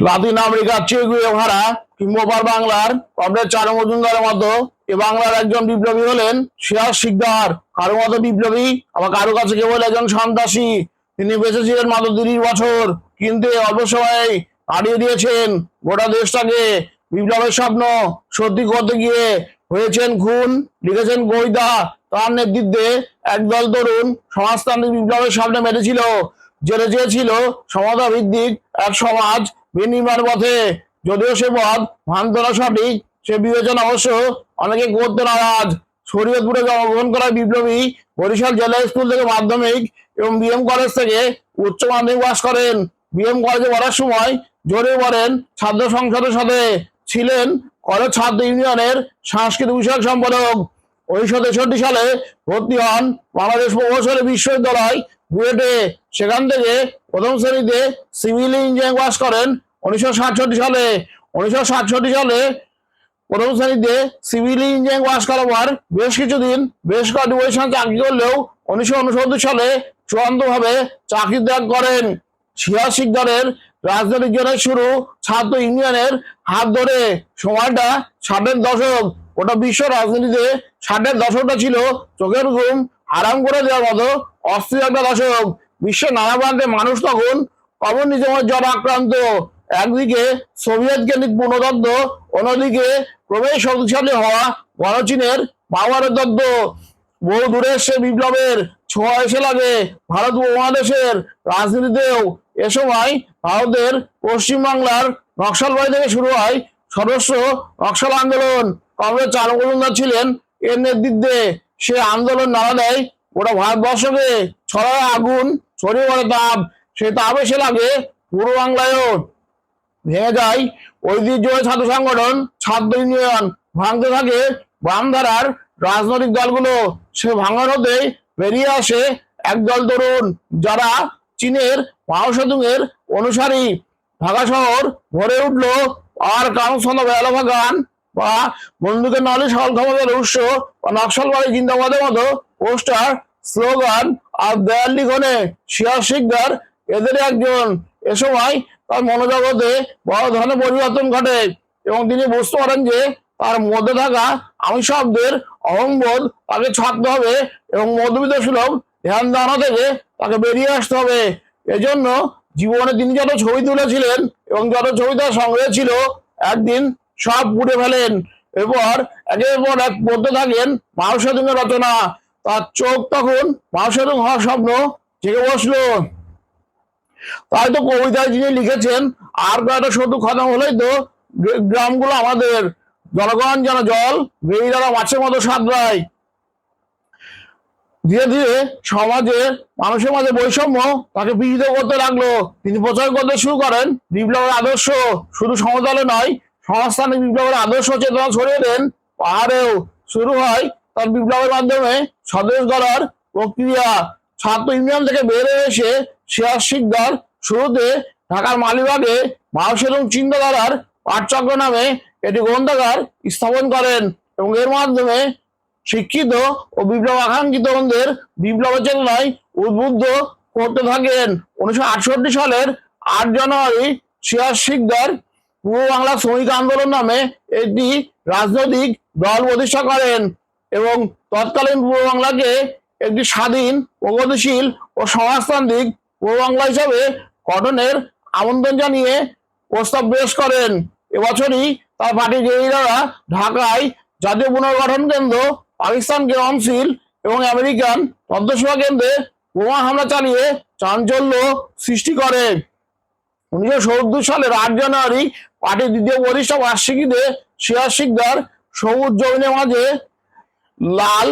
লাতিন আমেরিকার চে গুয়েভারা কিংবা বাংলার কমরেড চারু মজুমদারের মতো এ বাংলার একজন বিপ্লবী হলেন সিরাজ শিকদার। কারো মতো বিপ্লবী, আবার কারো কাছে কেবল একজন সন্ত্রাসী। তিনি বেঁচে ছিলেন মাত্র 30 বছর, কিন্তু অল্প সময়ে হারিয়ে দিয়েছেন গোটা দেশটাকে। বিপ্লবের স্বপ্ন সত্যি করতে গিয়ে হয়েছেন খুন, লিখেছেন কবিতা। তার নেতৃত্বে একদল তরুণ সমাজতান্ত্রিক বিপ্লবের স্বপ্নে মেরেছিল, জেলে চেয়েছিল সমতা ভিত্তিক এক সমাজ বিনির্মাণ পথে। যদিও সে পথ ভান্তরা সঠিক, সে বিবেচনা অবশ্য অনেকে করতে নারাজ। শরীয়তপুরে জন্মগ্রহণ করা বিপ্লবী বরিশাল জেলা স্কুল থেকে মাধ্যমিক এবং বিএম কলেজ থেকে উচ্চ মাধ্যমিক পাস করেন। বিএম কলেজে পড়ার সময় জড়িয়ে পড়েন ছাত্র সংসদের সাথে, ছিলেন কলেজ ছাত্র ইউনিয়নের সাংস্কৃতিক বিষয়ক সম্পাদক। 1963 সালে ভর্তি হন বাংলাদেশ প্রকৌশলী বিশ্ববিদ্যালয় বুয়েটে। সেখান থেকে প্রথম শ্রেণীতে সিভিল ইঞ্জিনিয়ারিং পাস করেন 1967 সালে। 1967 সালে প্রথম শ্রেণীতে সিভিল ইঞ্জিনিয়ারিং পাস করার পর বেশ কিছুদিন বেশ কয়েকটি প্রতিষ্ঠানে চাকরি করলেও 1969 সালে চূড়ান্তভাবে চাকরি ত্যাগ করেন। সিরাজ শিকদারের রাজনৈতিক জীবনের শুরু ছাত্র ইউনিয়নের হাত ধরে। সময়টা 60-এর দশক। ওটা বিশ্ব রাজনীতিতে 60-এর দশকটা ছিল চোখের ঘুম আরাম করে দেওয়ার মতো অস্থির একটা দশক। বিশ্বের নানা প্রান্তে মানুষ তখন কমিউনিজমের জ্বরে আক্রান্ত। একদিকে সোভিয়েত কেন্দ্রিক পুনরুদ্ধার, অন্যদিকে ক্রমেই শক্তিশালী হওয়া গণচীনের পাওয়ারের তত্ত্ব। বহু দূরে সে বিপ্লবের ছোঁয়া এসে লাগে ভারত উপমহাদেশের রাজনীতিতেও। এ সময় ভারতের পশ্চিমবাংলার নকশালবাড়ি থেকে শুরু হয় সদস্য নকশাল আন্দোলন। কমরেড চারু মজুমদার ছিলেন এর নেতৃত্বে। সে আন্দোলন নাড়া দেয় ওটা ভারতবর্ষকে, ছড়ায় আগুন, ছড়িয়ে পড়ে তাপ। সে তাপ এসে লাগে পূর্ব বাংলায়ও। ভেঙে যায় ঐতিহ্যবাহী ছাত্র সংগঠন, ছাত্র ইউনিয়ন। ভাঙতে থাকে বামধারার রাজনৈতিক দলগুলো। সে ভাঙন হতে বেরিয়ে আসে একদল তরুণ, যারা চীনের মাও সেতুংয়ের অনুসারী। ঢাকা শহর ভরে উঠল আর কানুছন্দ বেলাভা গান বা বন্দুকের নলে সকল ক্ষমতার উৎস বা নকশালবাড়ি জিন্দাবাদের মতো পোস্টার, স্লোগান আর দেয়াল লিখনে সিরাজ শিকদার এদের একজন। এ সময় তার মনোজগতে বড় ধরনের পরিবর্তন ঘটে এবং তিনি বুঝতে পারেন যে তার মধ্যে থাকা আমি শব্দের অহংবোধ তাকে ছাড়তে হবে এবং মধ্যবিত্ত সুলভ ধ্যান ধারণা থেকে তাকে বেরিয়ে আসতে হবে। এজন্য জীবনে তিনি যত ছবি তুলেছিলেন এবং যত ছবি তার সংগ্রহে ছিল, একদিন সব পুড়ে ফেলেন। এরপর একের পর এক পড়তে থাকেন মাও সেতুংয়ের রচনা। তার চোখ তখন মাও সেতুং হওয়ার স্বপ্ন জেগে বসলো। তাই তো কবিতায় যিনি লিখেছেন, আর কয়েকটা সেতু খতম হলেই তো গ্রামগুলো আমাদের, জনগণ যেন জল বেরিয়ে মাছের মতো সাঁতরায়। ধীরে ধীরে সমাজের মানুষের মাঝে বৈষম্য তাকে পীড়িত করতে লাগলো। তিনি প্রচার করতে শুরু করেন বিপ্লবের আদর্শ। শুধু সমতলে নয়, সমাজতান্ত্রিক বিপ্লবের আদর্শ চেতনা ছড়িয়ে দেন পাহাড়েও। শুরু হয় তার বিপ্লবের মাধ্যমে স্বদেশ গড়ার প্রক্রিয়া। ছাত্র ইউনিয়ন থেকে বের হয়ে এসে সিরাজ শিকদার শুরুতে ঢাকার মালিবাগে মাও সেতুং চিন্তাধারার পাঠচক্র নামে এটি গ্রন্থাগার স্থাপন করেন এবং এর মাধ্যমে শিক্ষিত ও বিপ্লব আকাঙ্ক্ষিতদের বিপ্লবের চেতনায় উদ্বুদ্ধ করতে থাকেন। 1968 সালের 8 জানুয়ারি সিরাজ শিকদার পূর্ব বাংলা শ্রমিক আন্দোলন নামে একটি রাজনৈতিক দল প্রতিষ্ঠা করেন এবং তৎকালীন পূর্ব বাংলাকে একটি স্বাধীন, প্রগতিশীল ও সমাজতান্ত্রিক পূর্ব বাংলা হিসাবে গঠনের আমন্ত্রণ জানিয়ে প্রস্তাব পেশ করেন। এবছরই তার পার্টির গেরিলারা ঢাকায় জাতীয় পুনর্গঠন কেন্দ্র, পাকিস্তান কাউন্সিল এবং আমেরিকান তথ্যসেবা কেন্দ্রে বোমা হামলা চালিয়ে চাঞ্চল্য সৃষ্টি করে। 1970 সালের 8 জানুয়ারি পার্টির দ্বিতীয় প্রতিষ্ঠা বার্ষিকীতে সিরাজ শিকদার সবুজ জমিনের মাঝে লাল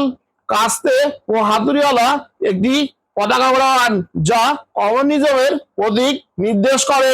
কাস্তে ও হাতুড়িওয়ালা একটি পতাকা ওড়ান, যা কমিউনিজমের প্রতীক নির্দেশ করে।